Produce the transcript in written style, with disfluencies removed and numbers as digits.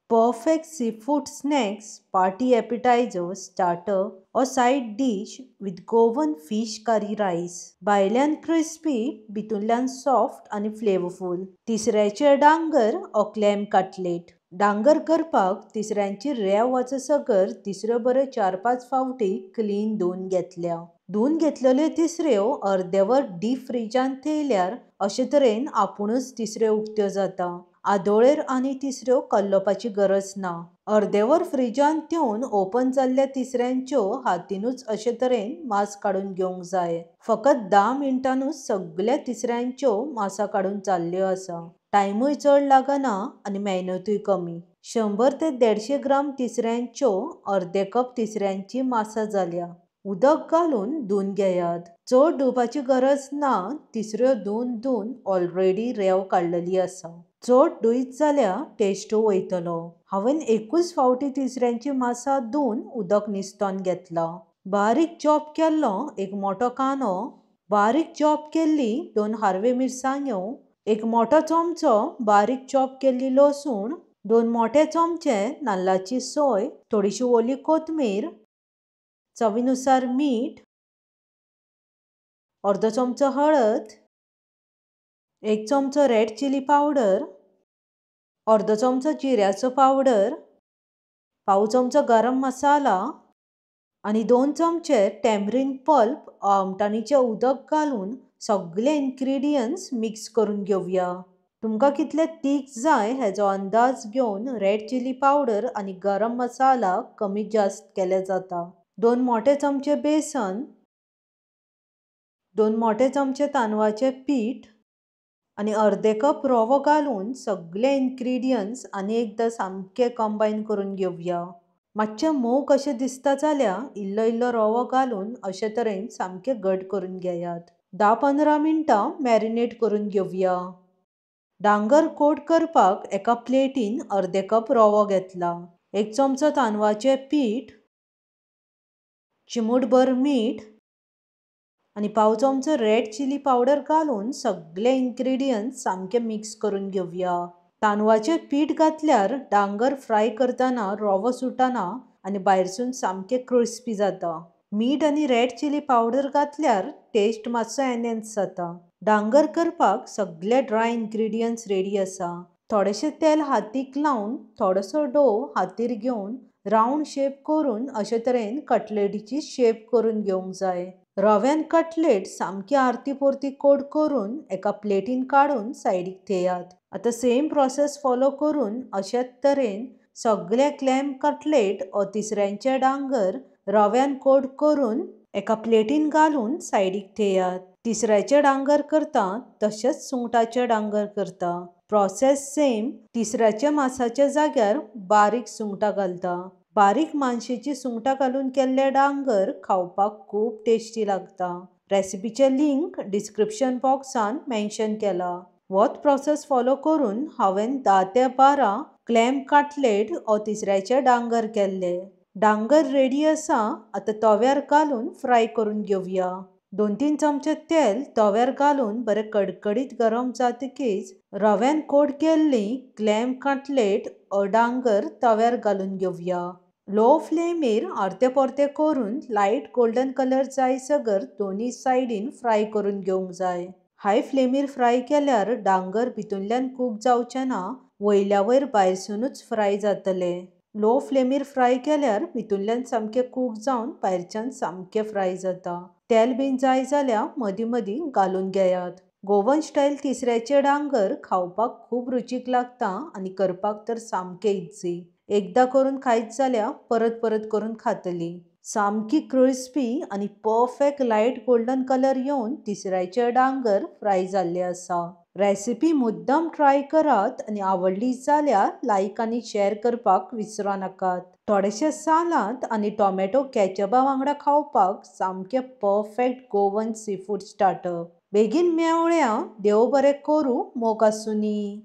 Perfect seafood snacks, party appetizer, starter, or side dish with Goan fish curry rice. भायल्यान crispy, भितूरल्यान soft आणि flavorful. तिसऱ्याचे डांगर or clam cutlet. डांगर करपाक तिसऱ्यांची रेंव वचसकर तिसऱ्यो बऱ्यो 4-5 फावटी क्लीन धुवन घेतल्या. धुवन घेतलेल्यो तिसऱ्यो अर्देवर डीप फ्रिजान थेयल्यार अशे तरेन आपुणूच तिसऱ्यो उक्त्यो जाता. आदोळेर आनी तिसऱ्यो कल्लोवपाची गरज ना. अर्देवर फ्रिजान ठेवन ओपन जाल्ल्या तिसऱ्यांच्यो हातीनूच अशे तरेन मांस काडून घेवंक जाय. फकत 10 मिनटांनूच सगळ्या तिसऱ्यांच्यो मांसां काडून जाल्ल्यो आसा. टायमूय चड लागना आनी मेहनतूय कमी. 100 ते 150 ग्राम तिसऱ्यांच्यो अर्दे कप तिसऱ्यांची मांसां जाल्या. उदक घालून धुवन घेयात. चड धुवपाची गरज ना, तिसऱ्यो धुवन ऑलरेडी रेंव काडलेली आसा. चड धुयत जाल्यार टेस्टूय वयतलो. हांवें एकूच फावटी तिसऱ्यांची मांसां धुवन उदक निसतोन घेतलां. बारीक चॉप केल्लो एक मोठो कांदो, बारीक चॉप केल्ली 2 हारवे मिरसांग्यो, एक मोठो चमचो बारीक चॉप केल्ली लसूण, 2 मोठे चमचे नाल्लाची सोय, थोडीशी ओली कोथमीर, चवीनुसार मीठ, अर्दो चमचो हळद, 1 चमचो रेड चिली पावडर, अर्दो चमचो जिऱ्याचो पावडर, पाव चमचो गरम मसाला आनी 2 चमचे टॅमरीन पल्प आमटाणीचें उदक घालून सगळे इन्ग्रेडियंट्स मिक्स करून घेवया. तुमकां कितले तीख जाय हेजो अंदाज घेवन रेड चिली पावडर आनी गरम मसाला कमी जास्त केले जाता. 2 मोठे चमचे बेसन, 2 मोठे चमचे तांदळाचें पीठ आनी अर्दे कप रवो घालून सगळे इन्ग्रेडियंट्स आनी एकदां सामके कंबायन करून घेवया. मातशें मोव कशें दिसता जाल्यार इल्लो इल्लो रवो घालून अशे तरेन सामके घट करून घेयात. 10-15 मिनटां मॅरिनेट करून घेवया. डांगर कोट करपाक एका प्लेटीन अर्दे कप रवो घेतला. 1 चमचो तांदळाचें पीठ, चिमूटभर मीठ आनी पाव चमचो रेड चिली पावडर घालून सगळे इन्ग्रेडियंट्स सामके मिक्स करून घेवया. तांदळाचें पीठ घातल्यार डांगर फ्राय करतना रवो सुटना आनी भायरसून सामके क्रिस्पी जाता. मीठ आनी रेड चिली पावडर घातल्यार टेस्ट मातसो एनहॅन्स जाता. डांगर करपाक सगळे ड्राय इन्ग्रेडियंट्स रेडी आसा. थोडेशें तेल हातीक लावन थोडोसो डो हातीर घेवन रावंड शेप करून अशे तरेन कटलेटीची शेप करून घेवंक जाय. रव्यान कटलेट सामकी आरती पोरती कोट करून एका प्लेटीन काडून सायडीक थेयात. आतां सेम प्रोसेस फॉलो करून अशेच तरेन सगळे क्लॅम कटलेट ओ तिसऱ्यांचे डांगर रव्यान कोट करून एका प्लेटीन घालून सायडीक थेयात. तिसऱ्याचे डांगर करता तशेंच सुंगटाचे डांगर करता. Process same. तिसऱ्याच्या मांसाच्या जाग्यार बारीक सुंगटां घालता. बारीक मानशेची सुंगटां घालून केल्ले डांगर खावपाक खूब टेस्टी लागता. रेसिपीचे लिंक डिस्क्रिप्शन बॉक्सान मेन्शन केला. होच प्रोसेस फॉलो करून हांवें 10 ते 12 क्लॅम कटलेट ओ तिसऱ्याचे डांगर केल्ले. डांगर रेडी आसा. आतां तव्यार घालून फ्राय करून घेवया. 2-3 चमचे तेल तव्यार घालून बरें कडकडीत गरम जातकीच रव्यान कोट केल्ली क्लॅम कटलेट ओ डांगर तव्यार घालून घेवया. लो फ्लेमीर आर्ते पोरते करून लायट गोल्डन कलर जायसगर दोनी सायडीन फ्राय करून घेवंक जाय. हाय फ्लेमीर फ्राय केल्यार डांगर भितूरल्यान कूक जावचे ना, वयल्या वयर भायरसूनच फ्राय जातले. लो फ्लेमीर फ्राय केल्यार भितूरल्यान सामके कूक जावन भायरच्यान सामके फ्राय जाता. तेल बीन जाय जाल्यार मदीं मदीं घालून घेयात. गोवन स्टायल तिसऱ्याचे डांगर खावपाक खूब रुचीक लागता आनी करपाक तर सामके इझी. एकदां करून खायत जाल्यार परत परत करून खातली. सामकी क्रिस्पी आनी परफेक्ट लायट गोल्डन कलर येवन तिसऱ्याचे डांगर फ्राय जाल्ले आसा. रेसिपी मुद्दाम ट्राय करात आनी आवडली जाल्यार लायक आनी शेअर करपाक विसरो नाकात. थोडेशे सालाद आनी टोमॅटो केचपा वांगडा खावपाक सामके परफेक्ट गोवन सीफूड स्टार्टर. बेगीन मेवळ्या. देव बरें करूं. मोग आसूनी.